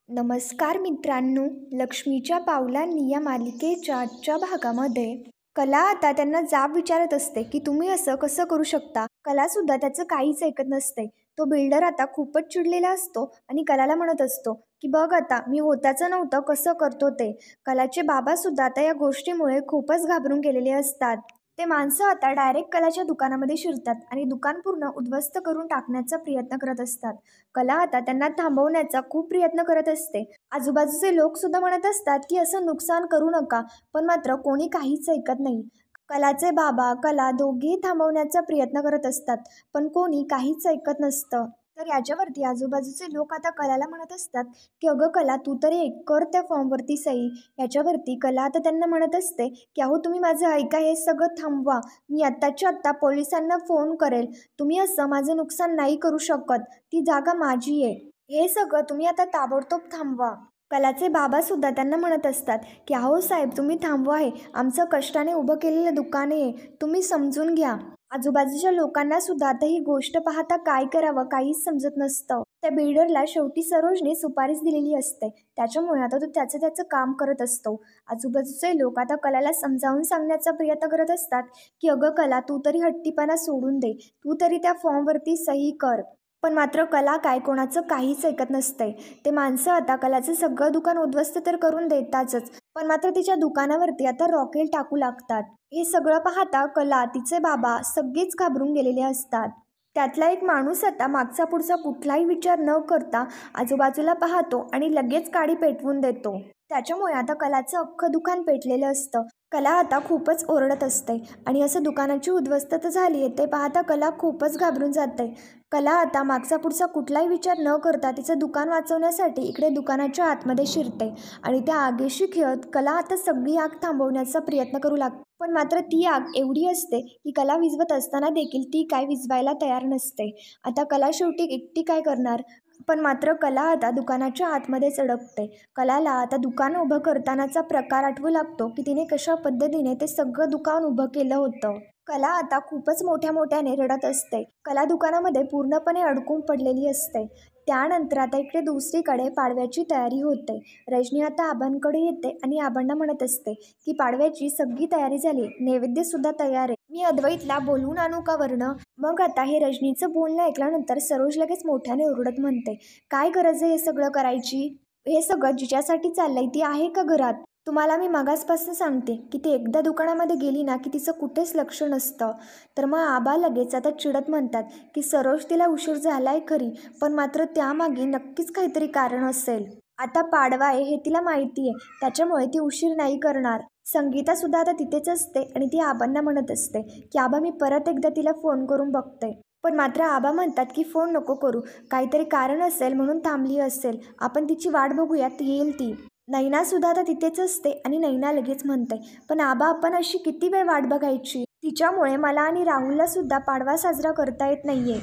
नमस्कार मित्रांनो, लक्ष्मीच्या पावलांनी या मालिकेच्या आजच्या भागामध्ये कला आता त्यांना जाब विचारत असते की तुम्ही असं कसं करू शकता. कलासुद्धा त्याचं काहीच ऐकत नसते. तो बिल्डर आता खूपच चिडलेला असतो आणि कलाला म्हणत असतो की बघ आता मी होताचं नव्हतं कसं करतो ते. कलाचे बाबासुद्धा आता या गोष्टीमुळे खूपच घाबरून गेलेले असतात. ते माणसं आता डायरेक्ट कलाच्या दुकानामध्ये शिरतात आणि दुकान पूर्ण उद्ध्वस्त करून टाकण्याचा प्रयत्न करत असतात. कला आता त्यांना थांबवण्याचा खूप प्रयत्न करत असते. आजूबाजूचे लोक सुद्धा म्हणत असतात की असं नुकसान करू नका, पण मात्र कोणी काहीच ऐकत नाही. कलाचे बाबा कला दोघेही थांबवण्याचा प्रयत्न करत असतात, पण कोणी काहीच ऐकत नसतं. तर याच्यावरती आजूबाजूचे लोक आता कलाला म्हणत असतात की अगं कला, तू तरी एक कर त्या फॉर्मवरती सही. याच्यावरती कला आता त्यांना म्हणत असते की अहो तुम्ही माझं ऐका, हे सगळं थांबवा. मी आत्ताच्या आत्ता पोलिसांना फोन करेल. तुम्ही असं माझं नुकसान नाही करू शकत. ती जागा माझी आहे. हे सगळं तुम्ही आता ताबडतोब थांबवा. कलाचे बाबासुद्धा त्यांना म्हणत असतात की अहो साहेब, तुम्ही थांबवा, आहे आमचं कष्टाने उभं केलेलं दुकान आहे, तुम्ही समजून घ्या. आजूबाजूच्या लोकांना सुद्धा आता ही गोष्ट पाहता काय करावं काहीच समजत नसतं. त्या बिल्डरला शेवटी सरोजने सुपारीच दिलेली असते, त्याच्यामुळे आता तो त्याचं त्याचं काम करत असतो. आजूबाजूचे लोक आता कलाला समजावून सांगण्याचा प्रयत्न करत असतात की अगं कला, तू तरी हट्टीपणा सोडून दे, तू तरी त्या फॉर्मवरती सही कर. पण मात्र कला काय कोणाचं काहीच ऐकत नसते. ते माणसं आता कलाचं सगळं दुकान उद्ध्वस्त तर करून देतातच, पण मात्र तिच्या दुकानावरती आता रॉकेल टाकू लागतात. हे सगळं पाहता कला, तिचे बाबा सगळेच घाबरून गेलेले असतात. त्यातला एक माणूस आता मागचा पुढचा कुठलाही विचार न करता आजूबाजूला पाहतो आणि लगेच गाडी पेटवून देतो. त्याच्यामुळे आता कलाचं अख्खं दुकान पेटलेलं असतं. कला आता खूपच ओरडत असते आणि असं दुकानाची उद्ध्वस्त तर झाली आहे ते पाहता कला खूपच घाबरून जाते. कला आता मागचा पुढचा कुठलाही विचार न करता तिचं दुकान वाचवण्यासाठी इकडे दुकानाच्या आतमध्ये शिरते आणि त्या आगीशी खेळत कला आता सगळी आग थांबवण्याचा प्रयत्न करू लागते. पण मात्र ती आग एवढी असते की कला विझवत असताना देखील ती काय विझवायला तयार नसते. आता कला शेवटी एकटी काय करणार. पण मात्र कला आता दुकानाच्या आतमध्येच अडकते. कलाला आता दुकान उभं करतानाचा प्रकार आठवू लागतो की तिने कशा पद्धतीने ते सगळं दुकान उभं केलं होतं. कला आता खूपच मोठ्या मोठ्याने रडत असते. कला दुकानामध्ये पूर्णपणे अडकून पडलेली असते. त्यानंतर आता इकडे दुसरीकडे पाडव्याची तयारी होते. रजनी आता आबांकडे येते आणि आबांना म्हणत असते की पाडव्याची सगळी तयारी झाली, नैवेद्यसुद्धा तयार आहे. मी अद्वैतला बोलवून आणू का वर्ण. मग आता हे रजनीचं बोलणं ऐकल्यानंतर सरोज लगेच मोठ्याने ओरडत म्हणते, काय गरज आहे हे सगळं करायची. हे सगळं जिच्यासाठी चाललंय ती आहे का घरात. तुम्हाला मी मागासपासून सांगते की ती एकदा दुकानामध्ये गेली ना की तिचं कुठेच लक्ष नसतं. तर मग आबा लगेच आता चिडत म्हणतात की सरोज, तिला उशीर झालाय खरी, पण मात्र त्यामागे नक्कीच काहीतरी कारण असेल. आता पाडवा आहे हे तिला माहिती आहे, त्याच्यामुळे ती उशीर नाही करणार. संगीतासुद्धा आता तिथेच असते आणि ती आबांना म्हणत असते की आबा, मी परत एकदा तिला फोन करून बघते. पण मात्र आबा म्हणतात की फोन नको करू, काहीतरी कारण असेल म्हणून थांबली असेल, आपण तिची वाट बघूयात, येईल ती. नैनासुद्धा आता तिथेच असते आणि नैना लगेच म्हणते, पण आबा आपण अशी किती वेळ वाट बघायची. तिच्यामुळे मला आणि राहुलला सुद्धा पाडवा साजरा करता येत नाहीये.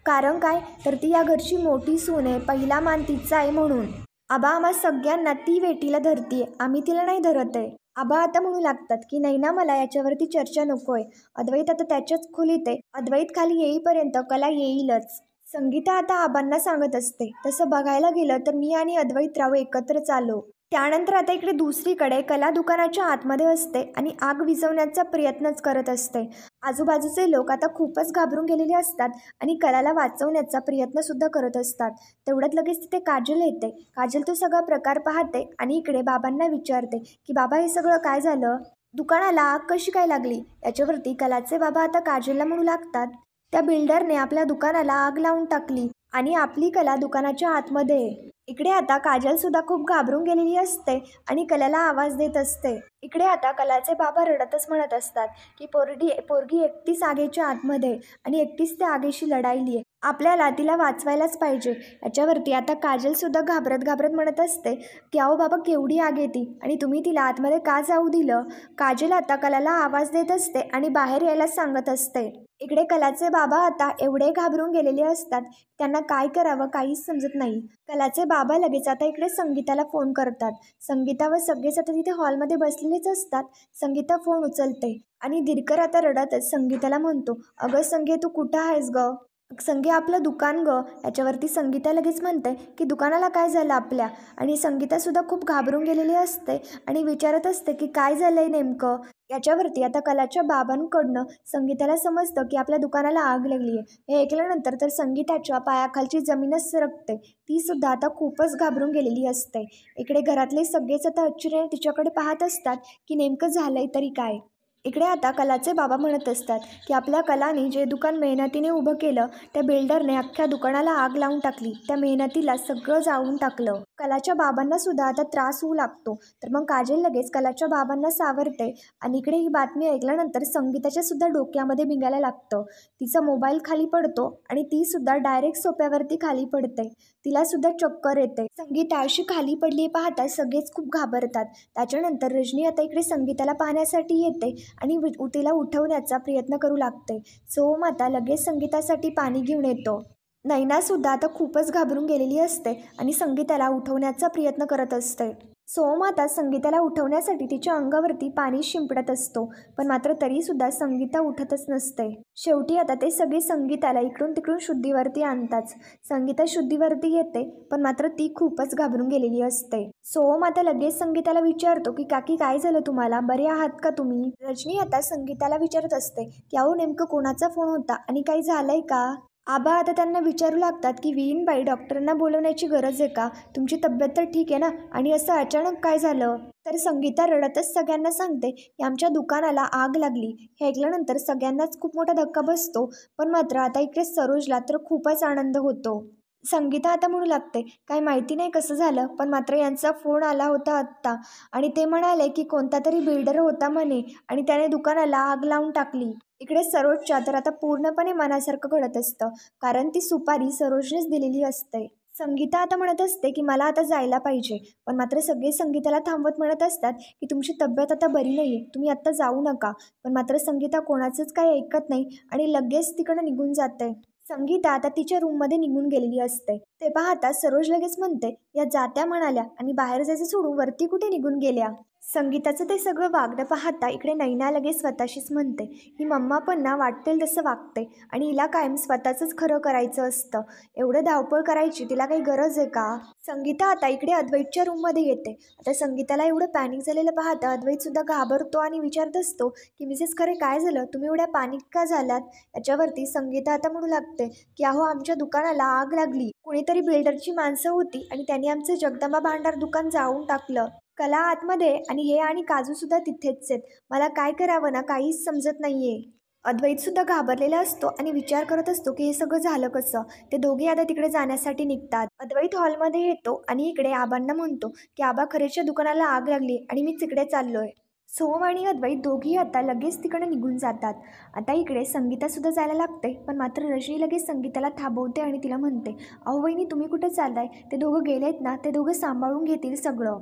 कारण काय, तर ती या घरची मोठी सून आहे, पहिला मान तिचा आहे म्हणून. आबा, आम्हा सगळ्यांना ती वेटीला धरतीये, आम्ही तिला नाही धरत आहे. आबा आता म्हणू लागतात की नैना, मला याच्यावरती चर्चा नकोय. अद्वैत आता त्याच्याच खोलीत आहे. अद्वैत खाली येईपर्यंत कला येईलच. संगीता आता आबांना सांगत असते, तसं बघायला गेलं तर मी आणि अद्वैत राव एकत्रच आलो. त्यानंतर आता इकडे दुसरीकडे कला दुकानाच्या आतमध्ये असते आणि आग विझवण्याचा प्रयत्नच करत असते. आजूबाजूचे लोक आता खूपच घाबरून गेलेले असतात आणि कलाला वाचवण्याचा प्रयत्न सुद्धा करत असतात. तेवढ्यात लगेच तिथे काजल येते. काजल तो सगळा प्रकार पाहते आणि इकडे बाबांना विचारते की बाबा, हे सगळं काय झालं, दुकानाला आग कशी काय लागली. याच्यावरती कलाचे बाबा आता काजलला म्हणू लागतात, त्या बिल्डरने आपल्या दुकानाला आग लावून टाकली आणि आपली कला दुकानाच्या आतमध्ये आहे. इकडे आता काजल सुद्धा खूप घाबरून गेलेली असते आणि कलाला आवाज देत असते. इकडे आता कलाचे बाबा रडतच म्हणत असतात की पोरगी एकटीच आगीच्या आतमध्ये आणि एकटीच त्या आगीशी लढायली आहे, आपल्याला तिला वाचवायलाच पाहिजे. याच्यावरती आता काजल सुद्धा घाबरत घाबरत म्हणत असते की अहो बाबा, केवढी आग येते आणि तुम्ही तिला आतमध्ये का जाऊ दिलं. काजल आता कलाला आवाज देत असते आणि बाहेर यायला सांगत असते. इकडे कलाचे बाबा आता एवढे घाबरून गेलेले असतात, त्यांना काय करावं काहीच समजत नाही. कलाचे बाबा लगेच आता इकडे संगीताला फोन करतात. संगीता व सगळेच आता तिथे हॉलमध्ये बसलेलेच असतात. संगीता फोन उचलते आणि दिनकर आता रडतच संगीताला म्हणतो, अगं संगे, तू कुठं आहेस ग. संगी आपलं दुकान ग. याच्यावरती संगीता लगेच म्हणते की दुकानाला काय झालं आपल्या. आणि संगीतासुद्धा खूप घाबरून गेलेली असते आणि विचारत असते की काय झालंय नेमकं. याच्यावरती आता कलाच्या बाबांकडनं संगीताला समजतं की आपल्या दुकानाला आग लागली आहे. हे ऐकल्यानंतर तर संगीताच्या पायाखालची जमीनच सरकते. ती सुद्धा आता खूपच घाबरून गेलेली असते. इकडे घरातले सगळेच आता आश्चर्याने तिच्याकडे पाहत असतात की नेमकं झालंय तरी काय. इकडे आता कलाचे बाबा म्हणत असतात की आपल्या कलाने जे दुकान मेहनतीने उभं केलं त्या बिल्डरने अख्ख्या दुकानाला आग लावून टाकली. त्या मेहनतीला सगळं जाळून टाकलं. कलाच्या बाबांना सुद्धा आता त्रास होऊ लागतो. तर मग काजल लगेच कलाच्या बाबांना सावरते आणि इकडे ही बातमी ऐकल्यानंतर संगीताच्या सुद्धा डोक्यामध्ये भिंगायला लागतं. तिचा मोबाईल खाली पडतो आणि ती सुद्धा डायरेक्ट सोप्यावरती खाली पडते. तिला सुद्धा चक्कर येते. संगीता अशी खाली पडली पाहता सगळेच खूप घाबरतात. त्याच्यानंतर रजनी आता इकडे संगीताला पाहण्यासाठी येते आणि तिला उठवण्याचा प्रयत्न करू लागते. सोहम आता लगेच संगीतासाठी पाणी घेऊन येतो. नैनासुद्धा आता खूपच घाबरून गेलेली असते आणि संगीताला उठवण्याचा प्रयत्न करत असते. सोहम आता संगीताला उठवण्यासाठी तिच्या अंगावरती पाणी शिंपडत असतो. पण मात्र तरीसुद्धा संगीता उठतच नसते. शेवटी आता ते सगळे संगीताला इकडून तिकडून शुद्धीवरती आणतात. संगीता शुद्धीवरती येते पण मात्र ती खूपच घाबरून गेलेली असते. सोहम आता लगेच संगीताला विचारतो की काकी काय झालं तुम्हाला, बरे आहात का तुम्ही. रजनी आता संगीताला विचारत असते की अहो नेमकं कोणाचा फोन होता आणि काही झालंय का. आबा आता त्यांना विचारू लागतात की विहीनबाई डॉक्टरांना बोलवण्याची गरज आहे का, तुमची तब्येत तर ठीक आहे ना, आणि असं अचानक काय झालं. तर संगीता रडतच सगळ्यांना सांगते की आमच्या दुकानाला आग लागली. हे ऐकल्यानंतर सगळ्यांनाच खूप मोठा धक्का बसतो. पण मात्र आता इकडे सरोजला तर खूपच आनंद होतो. संगीता आता म्हणू लागते काय माहिती नाही कसं झालं पण मात्र यांचा फोन आला होता आत्ता आणि ते म्हणाले की कोणता तरी बिल्डर होता म्हणे आणि त्याने दुकानाला आग लावून टाकली. इकडे सरोजच्या तर आता पूर्णपणे मनासारखं घडत असतं कारण ती सुपारी सरोजनेच दिलेली असते. संगीता आता म्हणत असते की मला आता जायला पाहिजे. पण मात्र सगळे संगीताला थांबवत म्हणत असतात की तुमची तब्येत आता बरी नाही आहे, तुम्ही आत्ता जाऊ नका. पण मात्र संगीता कोणाचंच काही ऐकत नाही आणि लगेच तिकडं निघून जाते. संगीता आता तिच्या रूममध्ये निघून गेलेली असते. ते पाहता सरोज लगेच म्हणते या जात्या म्हणाल्या आणि बाहेर जायचं सोडून वरती कुठे निघून गेल्या. संगीताचं ते सगळं वागणं पाहता इकडे नैना लगेच स्वतःशीच म्हणते ही मम्मा पण ना वाटेल तसं वागते आणि हिला कायम स्वतःचंच खरं करायचं असतं. एवढं धावपळ करायची तिला काही गरज आहे का. संगीता आता इकडे अद्वैतच्या रूममध्ये येते. आता संगीताला एवढं पॅनिक झालेलं पाहता अद्वैतसुद्धा घाबरतो आणि विचारत असतो की मिसेस खरे काय झालं, तुम्ही एवढ्या पॅनिक का झालात. याच्यावरती संगीता आता म्हणू लागते की अहो आमच्या दुकानाला आग लागली. कुणीतरी बिल्डरची माणसं होती आणि त्यांनी आमचं जगदंबा भांडार दुकान जाळून टाकलं. कला आतमध्ये आणि हे आणि काजूसुद्धा तिथेच आहेत. मला काय करावं ना काहीच समजत नाहीये. अद्वैतसुद्धा घाबरलेला असतो आणि विचार करत असतो की हे सगळं झालं कसं. ते दोघे आता तिकडे जाण्यासाठी निघतात. अद्वैत हॉलमध्ये येतो आणि इकडे आबांना म्हणतो की आबा खरेच्या दुकानाला आग लागली आणि मी तिकडे चाललोय. सोहम आणि अद्वैत दोघेही आता लगेच तिकडे निघून जातात. आता इकडे संगीतासुद्धा जायला लागते. पण मात्र रजनी लगेच संगीताला थांबवते आणि तिला म्हणते अहो वहिनी तुम्ही कुठे चाललाय, ते दोघं गेलेत ना, ते दोघं सांभाळून घेतील सगळं.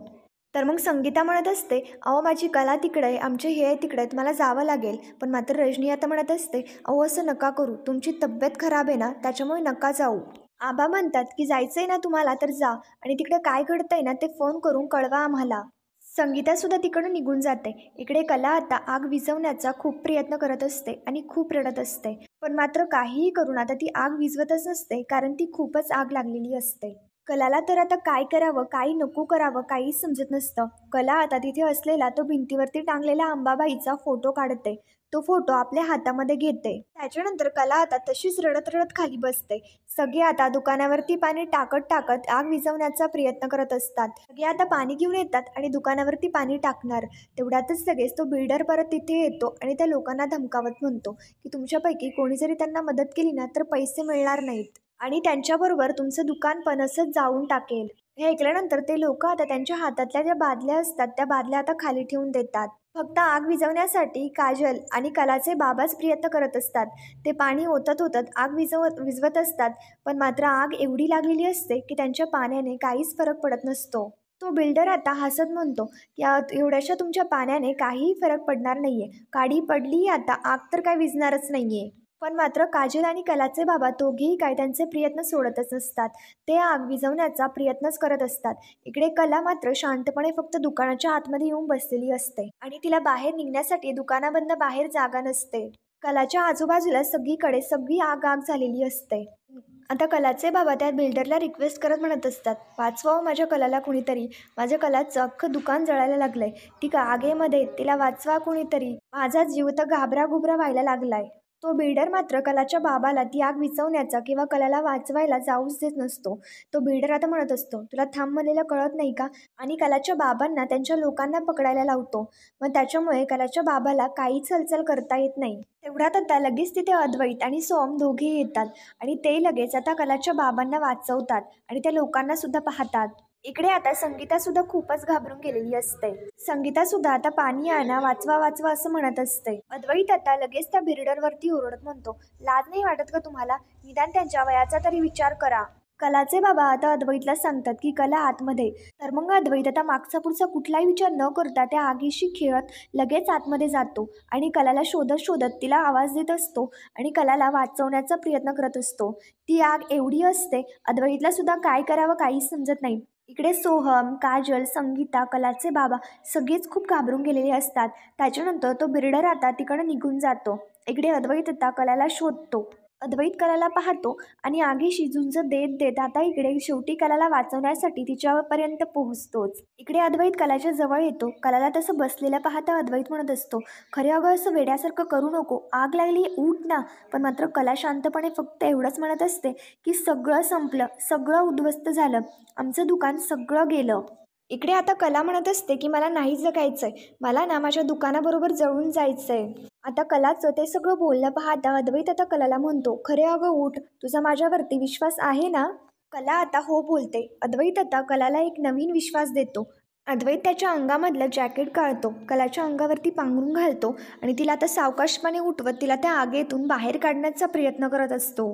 तर मग संगीता म्हणत असते अहो माझी कला तिकडे आहे, आमचे हे तिकडे आहेत, मला जावं लागेल. पण मात्र रजनी आता म्हणत असते अहो असं नका करू, तुमची तब्येत खराब आहे ना त्याच्यामुळे नका जाऊ. आबा म्हणतात की जायचं आहे ना तुम्हाला तर जा आणि तिकडे काय घडतंय ना ते फोन करून कळवा आम्हाला. संगीतासुद्धा तिकडून निघून जाते. इकडे कला आता आग विझवण्याचा खूप प्रयत्न करत असते आणि खूप रडत असते. पण मात्र काहीही करून आता ती आग विझवतच नसते कारण ती खूपच आग लागलेली असते. कलाला तर आता काय करावं काही नको करावं काहीच समजत नसतं. कला आता तिथे असलेला तो भिंतीवरती टांगलेला अंबाबाईचा फोटो काढते. तो फोटो आपल्या हातामध्ये घेते. त्याच्यानंतर कला आता तशीच रडत रडत खाली बसते. सगळे आता दुकानावरती पाणी टाकत टाकत आग विझवण्याचा प्रयत्न करत असतात. सगळे आता पाणी घेऊन येतात आणि दुकानावरती पाणी टाकणार. तेवढ्यातच लगेच तो बिल्डर परत तिथे येतो आणि त्या लोकांना धमकावत म्हणतो की तुमच्यापैकी कोणी जरी त्यांना मदत केली ना तर पैसे मिळणार नाहीत आणि त्यांच्याबरोबर तुमचं दुकान पण असंच जाळून टाकेल. हे ऐकल्यानंतर ते लोक आता त्यांच्या हातातल्या ज्या बादल्या असतात त्या बादल्या आता खाली ठेवून देतात. फक्त आग विझवण्यासाठी काजल आणि कलाचे बाबाच प्रयत्न करत असतात. ते पाणी ओतत ओतत आग विझवत असतात. पण मात्र आग एवढी लागलेली असते की त्यांच्या पाण्याने काहीच फरक पडत नसतो. तो बिल्डर आता हसत म्हणतो की एवढ्याशा तुमच्या पाण्याने काहीही फरक पडणार नाहीये, काडी पडली आता आग तर काय विझणारच नाहीये. पण मात्र काजल आणि कलाचे बाबा दोघेही काय त्यांचे प्रयत्न सोडतच नसतात. ते आग विझवण्याचा प्रयत्नच करत असतात. इकडे कला मात्र शांतपणे फक्त दुकानाच्या आतमध्ये येऊन बसलेली असते आणि तिला बाहेर निघण्यासाठी दुकानामधनं बाहेर जागा नसते. कलाच्या आजूबाजूला सगळीकडे सगळी आग झालेली असते. आता कलाचे बाबा त्या बिल्डरला रिक्वेस्ट करत म्हणत असतात, वाचवा माझ्या कलाला कुणीतरी, माझ्या कलाचं अख्खं दुकान जळायला लागलंय, ती का आगेमध्ये, तिला वाचवा कुणीतरी, माझा जीव तर घाबरा व्हायला लागलाय. तो बिल्डर मात्र कलाच्या बाबाला ती आग विझवण्याचा किंवा कलाला वाचवायला जाऊच देत नसतो. तो बिल्डर आता म्हणत असतो, तुला थांब म्हणलेलं कळत नाही का? आणि कलाच्या बाबांना त्यांच्या लोकांना पकडायला लावतो. मग त्याच्यामुळे कलाच्या बाबाला काहीच हालचाल करता येत नाही. तेवढ्यात आता लगेच तिथे अद्वैत आणि सोम दोघेही येतात आणि ते लगेच आता कलाच्या बाबांना वाचवतात आणि त्या लोकांना सुद्धा पाहतात. इकडे आता संगीता सुद्धा खूपच घाबरून गेलेली असते. संगीता सुद्धा आता पाणी आणा, वाचवा वाचवा असं म्हणत असते. अद्वैत आता लगेच त्या बिल्डरवरती ओरडत म्हणतो, लाज नाही वाटत का तुम्हाला? निदान त्यांच्या वयाचा तरी विचार करा. कलाचे बाबा आता अद्वैतला सांगतात की कला आतमध्ये. तर मग अद्वैत आता मागचा पुढचा कुठलाही विचार न करता त्या आगीशी खेळत लगेच आतमध्ये जातो आणि कलाला शोधत शोधत तिला आवाज देत असतो आणि कलाला वाचवण्याचा प्रयत्न करत असतो. ती आग एवढी असते, अद्वैतला सुद्धा काय करावं काहीच समजत नाही. इकडे सोहम, काजल, संगीता, कलाचे बाबा सगळेच खूप घाबरून गेलेले असतात. त्याच्यानंतर तो बिल्डर आता तिकडं निघून जातो. इकडे अद्वैत आता कलाला शोधतो. अद्वैत कलाला पाहतो आणि आगीशी झुंज देत देत आता इकडे शेवटी कलाला वाचवण्यासाठी तिच्यापर्यंत पोहोचतोच. इकडे अद्वैत कलाच्या जवळ येतो. कलाला तसं बसलेलं पाहता अद्वैत म्हणत असतो, खरे अगं असं वेड्यासारखं करू नको, आग लागली उठ ना. पण मात्र कला शांतपणे फक्त एवढंच म्हणत असते की सगळं संपलं, सगळं उद्ध्वस्त झालं, आमचं दुकान सगळं गेलं. इकडे आता कला म्हणत असते की मला नाही जगायचंय, मला ना माझ्या दुकानाबरोबर जळून जायचंय. आता कलाचं ते सगळं बोलणं पाहता अद्वैत आता कलाला म्हणतो, खरे अगं उठ, तुझा माझ्यावरती विश्वास आहे ना? कला आता हो बोलते. अद्वैत आता कलाला एक नवीन विश्वास देतो. अद्वैत त्याच्या अंगामधलं जॅकेट काढतो, कलाच्या अंगावरती पांघरून घालतो आणि तिला आता सावकाशपणे उठवत तिला त्या आगीतून बाहेर काढण्याचा प्रयत्न करत असतो.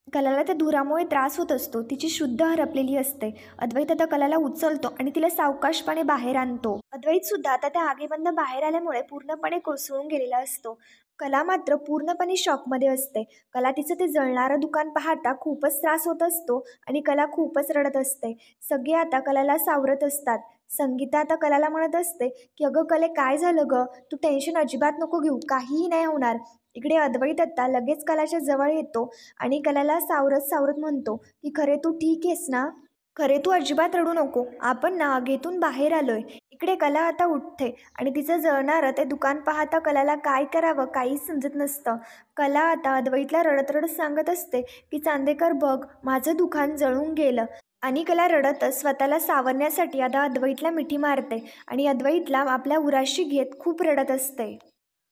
कलाला त्या धुरामुळे त्रास होत असतो, तिची शुद्ध हरपलेली असते. अद्वैत आता कलाला उचलतो आणि तिला सावकाशपणे बाहेर आणतो. अद्वैत सुद्धा आता त्या आगीमधनं बाहेर आल्यामुळे पूर्णपणे कोसळून गेलेला असतो. कला मात्र पूर्णपणे शॉकमध्ये असते. कला तिचं ते जळणारं दुकान पाहता खूपच त्रास होत असतो आणि कला खूपच रडत असते. सगळे आता कलाला सावरत असतात. संगीता आता कलाला म्हणत असते की अगं कले काय झालं ग, तू टेन्शन अजिबात नको घेऊ, काहीही नाही होणार. इकडे अद्वैत आता लगेच कलाच्या जवळ येतो आणि कलाला सावरत सावरत म्हणतो की खरे तू ठीक आहेस ना? खरे तू अजिबात रडू नको, आपण ना आगीतून बाहेर आलोय. इकडे कला आता उठते आणि तिचं जळणारं ते दुकान पाहता कलाला काय करावं काहीच समजत नसतं. कला आता अद्वैतला रडत रडत सांगत असते की चांदेकर बघ, माझं दुकान जळून गेलं. आणि कला रडतच स्वतःला सावरण्यासाठी आता अद्वैतला मिठी मारते आणि अद्वैतला आपल्या उराशी घेत खूप रडत असते.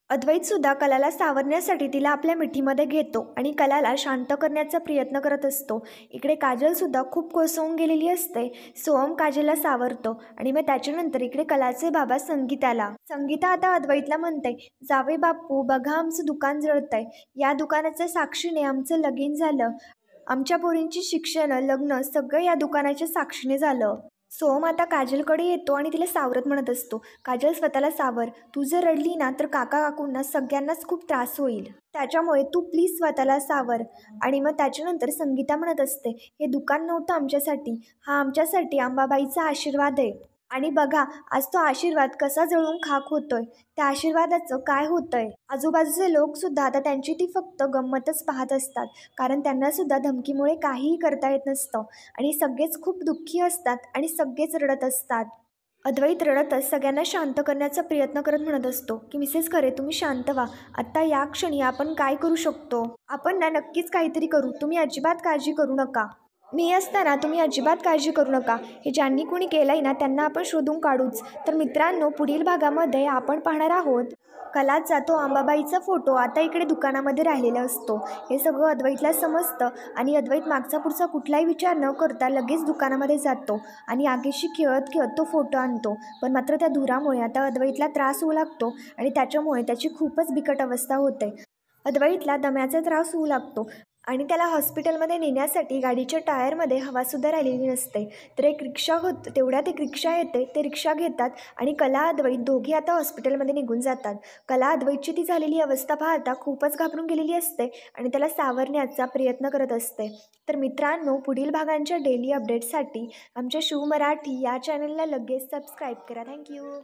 अद्वैतसुद्धा कलाला सावरण्यासाठी तिला आपल्या मिठीमध्ये घेतो आणि कलाला शांत करण्याचा प्रयत्न करत असतो. इकडे काजलसुद्धा खूप कोसळून गेलेली असते. सोहम काजलला सावरतो आणि मग त्याच्यानंतर इकडे कलाचे बाबा संगीता आता अद्वैतला म्हणते, जावे बापू बघा आमचं दुकान जळतंय, या दुकानाच्या साक्षीने आमचं लगीन झालं, आमच्या पोरींची शिक्षण लग्न सगळं या दुकानाच्या साक्षीने झालं. सोहम आता काजलकडे येतो आणि तिला सावरत म्हणत असतो, काजल स्वतःला सावर, तू जर रडली ना तर काका काकूंना सगळ्यांनाच खूप त्रास होईल, त्याच्यामुळे तू प्लीज स्वतःला सावर. आणि मग त्याच्यानंतर संगीता म्हणत असते, हे दुकान नव्हतं आमच्यासाठी, हा आमच्यासाठी अंबाबाईचा आशीर्वाद आहे. आणि बघा आज तो आशीर्वाद कसा जळून खाक होतोय, त्या आशीर्वादाचं काय होतंय. आजूबाजूचे लोकसुद्धा आता त्यांची ती फक्त गंमतच पाहत असतात, कारण त्यांनासुद्धा धमकीमुळे काहीही करता येत नसतं आणि सगळेच खूप दुःखी असतात आणि सगळेच रडत असतात. अद्वैत रडतच सगळ्यांना शांत करण्याचा प्रयत्न करत म्हणत असतो की मिसेस खरे तुम्ही शांत व्हा, आत्ता या क्षणी आपण काय करू शकतो, आपण ना नक्कीच काहीतरी करू, तुम्ही अजिबात काळजी करू नका. मी असताना तुम्ही अजिबात काळजी करू नका, हे ज्यांनी कोणी केलं आहे ना त्यांना आपण शोधून काढूच. तर मित्रांनो, पुढील भागामध्ये आपण पाहणार आहोत कलाचा तो अंबाबाईचा फोटो आता इकडे दुकानामध्ये राहिलेला असतो. हे सगळं अद्वैतला समजतं आणि अद्वैत मागचा पुढचा कुठलाही विचार न करता लगेच दुकानामध्ये जातो आणि आगीशी खेळत खेळत तो फोटो आणतो. पण मात्र त्या धुरामुळे आता अद्वैतला त्रास होऊ लागतो आणि त्याच्यामुळे त्याची खूपच बिकट अवस्था होते. अद्वैतला दम्याचा त्रास होऊ लागतो आणि त्याला हॉस्पिटलमध्ये नेण्यासाठी गाडीच्या टायरमध्ये हवासुद्धा राहिलेली नसते. तर एक रिक्षा तेवढ्यात एक रिक्षा येते, ते रिक्षा घेतात आणि कला अद्वैत दोघी आता हॉस्पिटलमध्ये निघून जातात. कला अद्वैतची ती झालेली अवस्था पाहता खूपच घाबरून गेलेली असते आणि त्याला सावरण्याचा प्रयत्न करत असते. तर मित्रांनो, पुढील भागांच्या डेली अपडेट्ससाठी आमच्या शिव मराठी या चॅनलला लगेच सबस्क्राईब करा. थँक्यू.